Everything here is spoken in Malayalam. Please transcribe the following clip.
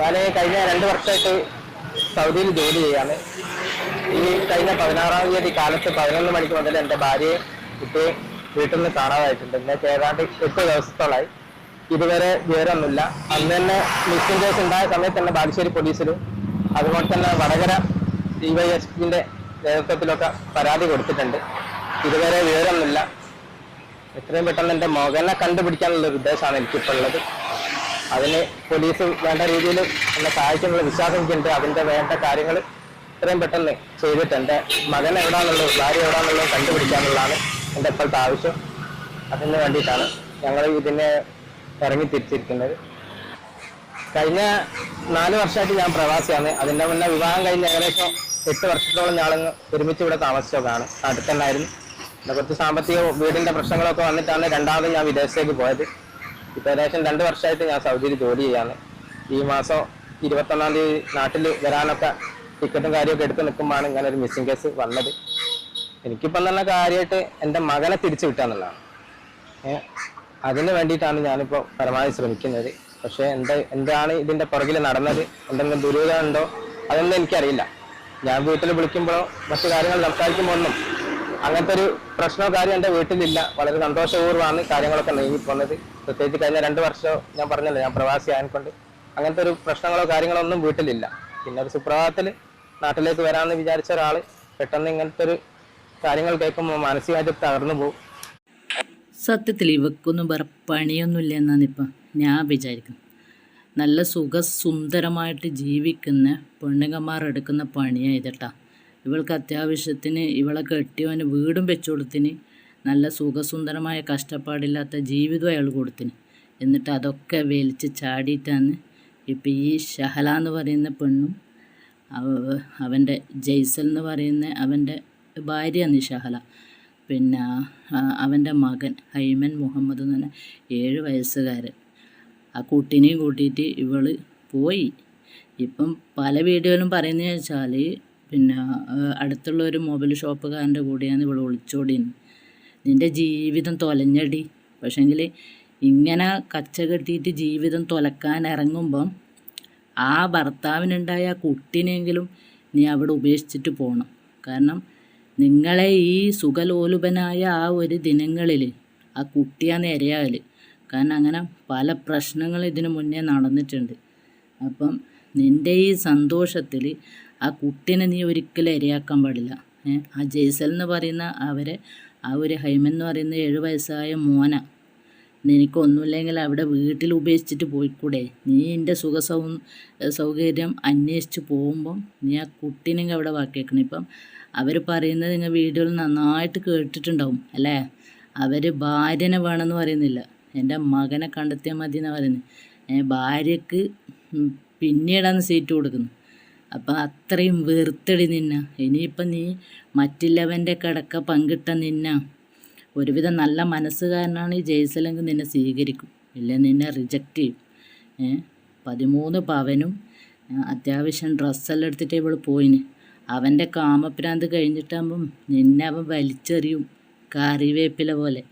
ഞാൻ കഴിഞ്ഞ 2 വർഷമായിട്ട് സൗദിയിൽ ജോലി ചെയ്യാണ്. ഈ കഴിഞ്ഞ 16-ാം തീയതി കാലത്ത് 11 മണിക്ക് മുതൽ എൻ്റെ ഭാര്യയെ കുട്ടിയെ വീട്ടിൽ നിന്ന് കാണാതായിട്ടുണ്ട്. ഇന്നേക്ക് ഏതാണ്ട് 8 ദിവസത്തോളായി. ഇതുവരെ വിവരമൊന്നുമില്ല. അന്ന് തന്നെ മിസ്സിംഗ് കേസ് ഉണ്ടായ സമയത്ത് തന്നെ ബാലുശ്ശേരി പോലീസിലും അതുപോലെ തന്നെ വടകര DYSPന്റെ നേതൃത്വത്തിലൊക്കെ പരാതി കൊടുത്തിട്ടുണ്ട്. ഇതുവരെ വിവരമൊന്നുമില്ല. എത്രയും പെട്ടെന്ന് എൻ്റെ മകനെ കണ്ടുപിടിക്കാനുള്ള ഒരു ഉദ്ദേശമാണ് എനിക്കിപ്പോൾ ഉള്ളത്. അതിന് പോലീസ് വേണ്ട രീതിയിൽ എന്നെ സഹായിക്കാനുള്ള വിശ്വാസം എനിക്കുണ്ട്. അതിൻ്റെ വേണ്ട കാര്യങ്ങൾ എത്രയും പെട്ടെന്ന് ചെയ്തിട്ട് എൻ്റെ മകൻ എവിടെയാണെന്നുള്ളത്, ഭാര്യ എവിടെയാണെന്നുള്ളത് കണ്ടുപിടിക്കാനുള്ളതാണ് എൻ്റെ ഇപ്പോഴത്തെ ആവശ്യം. അതിന് വേണ്ടിയിട്ടാണ് ഞങ്ങൾ ഇതിനെ ഇറങ്ങി തിരിച്ചിരിക്കുന്നത്. കഴിഞ്ഞ 4 വർഷമായിട്ട് ഞാൻ പ്രവാസിയാണ്. അതിൻ്റെ മുന്നേ വിവാഹം കഴിഞ്ഞ് ഏകദേശം 8 വർഷത്തോളം ഞാളങ്ങ് ഒരുമിച്ച് ഇവിടെ താമസിച്ചതാണ്. നാട്ടിൽ തന്നെ ആയിരുന്നു. കുറച്ച് സാമ്പത്തികവും വീടിൻ്റെ പ്രശ്നങ്ങളൊക്കെ വന്നിട്ടാണ് രണ്ടാമത് ഞാൻ വിദേശത്തേക്ക് പോയത്. ഇപ്പോൾ ഏകദേശം 2 വർഷമായിട്ട് ഞാൻ സൗദിയിൽ ജോലി ചെയ്യാണ്. ഈ മാസം 21-ാം തീയതി നാട്ടിൽ വരാനൊക്കെ ടിക്കറ്റും കാര്യമൊക്കെ എടുത്ത് നിൽക്കുമ്പോഴാണ് ഇങ്ങനെ ഒരു മിസ്സിംഗ് കേസ് വന്നത്. എനിക്കിപ്പം തന്നെ കാര്യമായിട്ട് എൻ്റെ മകനെ തിരിച്ചു കിട്ടാന്നുള്ളതാണ്. അതിന് വേണ്ടിയിട്ടാണ് ഞാനിപ്പോൾ പരമാവധി ശ്രമിക്കുന്നത്. പക്ഷേ എന്താണ് ഇതിൻ്റെ പുറകിൽ നടന്നത്, എന്തെങ്കിലും ദുരൂഹത ഉണ്ടോ അതൊന്നും എനിക്കറിയില്ല. ഞാൻ വീട്ടിൽ വിളിക്കുമ്പോഴോ മറ്റു കാര്യങ്ങൾ സംസാരിക്കുമ്പോൾ ഒന്നും അങ്ങനത്തെ ഒരു പ്രശ്നമോ കാര്യം എൻ്റെ വീട്ടിലില്ല. വളരെ സന്തോഷപൂർവ്വമാണ് കാര്യങ്ങളൊക്കെ നീങ്ങിപ്പോകുന്നത്. പ്രത്യേകിച്ച് കഴിഞ്ഞ 2 വർഷം ഞാൻ പറഞ്ഞല്ലോ, ഞാൻ പ്രവാസി ആയതുകൊണ്ട് അങ്ങനത്തെ ഒരു പ്രശ്നങ്ങളോ കാര്യങ്ങളോ ഒന്നും വീട്ടിലില്ല. പിന്നെ ഒരു സുപ്രഭാതത്തിൽ നാട്ടിലേക്ക് വരാമെന്ന് വിചാരിച്ച ഒരാൾ പെട്ടെന്ന് ഇങ്ങനത്തെ ഒരു കാര്യങ്ങൾ കേൾക്കുമ്പോൾ മാനസികമായിട്ട് തകർന്നു പോകും. സത്യത്തിൽ ഇവക്കൊന്നും വേറെ പണിയൊന്നുമില്ല എന്നാണ് ഇപ്പം ഞാൻ വിചാരിക്കുന്നത്. നല്ല സുന്ദരമായിട്ട് ജീവിക്കുന്ന പെണ്ണുങ്ങന്മാർ എടുക്കുന്ന പണിയാണ് ഇതട്ടാ. ഇവൾക്ക് അത്യാവശ്യത്തിന് ഇവളെ കെട്ടിയവന് വീടും വെച്ചു കൊടുത്തിന്, നല്ല സുഖസുന്ദരമായ കഷ്ടപ്പാടില്ലാത്ത ജീവിതം അയാൾ കൊടുത്തിന്. എന്നിട്ട് അതൊക്കെ വലിച്ച് ചാടിയിട്ടാണ് ഇപ്പം ഈ ഷഹല എന്ന് പറയുന്ന പെണ്ണും അവൻ്റെ ജയ്സൽ എന്ന് പറയുന്ന അവൻ്റെ ഭാര്യയാണ് ഷഹല. പിന്നെ അവൻ്റെ മകൻ ഹൈമൻ മുഹമ്മദ് എന്ന് പറഞ്ഞാൽ 7 വയസ്സുകാരൻ. ആ കുട്ടീനെയും കൂട്ടിയിട്ട് ഇവൾ പോയി. ഇപ്പം പല വീഡിയോയിലും പറയുന്നത് വെച്ചാൽ പിന്നെ അടുത്തുള്ള ഒരു മൊബൈൽ ഷോപ്പുകാരൻ്റെ കൂടെയാണ് ഇവൾ ഒളിച്ചോടിയത്. നിൻ്റെ ജീവിതം തൊലഞ്ഞടി. പക്ഷേങ്കിൽ ഇങ്ങനെ കച്ച കെട്ടിയിട്ട് ജീവിതം തൊലക്കാൻ ഇറങ്ങുമ്പം ആ ഭർത്താവിനുണ്ടായ ആ കുട്ടീനെങ്കിലും നീ അവിടെ ഉപേക്ഷിച്ചിട്ട് പോകണം. കാരണം നിങ്ങളെ ഈ സുഖലോലുപനായ ആ ഒരു ദിനങ്ങളിൽ ആ കുട്ടിയാണ് ഇരയാകൽ. കാരണം അങ്ങനെ പല പ്രശ്നങ്ങൾ ഇതിനു മുന്നേ നടന്നിട്ടുണ്ട്. അപ്പം നിൻ്റെ ഈ സന്തോഷത്തിൽ ആ കുട്ടീനെ നീ ഒരിക്കലും ഇരയാക്കാൻ പാടില്ല. ആ ജയ്സൽ എന്ന് പറയുന്ന ആ ഒരു ഹൈമൻ എന്ന് പറയുന്ന 7 വയസ്സായ മോന നിനക്കൊന്നുമില്ലെങ്കിൽ അവിടെ വീട്ടിൽ ഉപേക്ഷിച്ചിട്ട് പോയിക്കൂടെ? നീ എൻ്റെ സൗകര്യം അന്വേഷിച്ച് പോകുമ്പം നീ ആ കുട്ടീനെങ്കിൽ അവിടെ ബാക്കിയേക്കണം. ഇപ്പം അവർ പറയുന്നത് നിങ്ങൾ വീഡിയോയിൽ നന്നായിട്ട് കേട്ടിട്ടുണ്ടാവും അല്ലേ? അവർ ഭാര്യനെ വേണമെന്ന് പറയുന്നില്ല, എൻ്റെ മകനെ കണ്ടെത്തിയാൽ മതി എന്നാണ് പറയുന്നത്. ഭാര്യക്ക് പിന്നീടാണ് സീറ്റ് കൊടുക്കുന്നത്. അപ്പം അത്രയും വെറുത്തടി നിന്ന. ഇനിയിപ്പം നീ മറ്റുള്ളവൻ്റെ കിടക്ക പങ്കിട്ട നിന്ന ഒരുവിധം നല്ല മനസ്സുകാരനാണ് ഈ ജയ്സലെങ്കിൽ നിന്നെ സ്വീകരിക്കും, ഇല്ല നിന്നെ റിജക്റ്റ് ചെയ്യും. 13 പവനും അത്യാവശ്യം ഡ്രസ്സെല്ലാം എടുത്തിട്ട് ഇവൾ പോയിന്. അവൻ്റെ കാമപ്രാന്ത് കഴിഞ്ഞിട്ടാകുമ്പം നിന്നെ അവൻ വലിച്ചെറിയും കറിവേപ്പില പോലെ.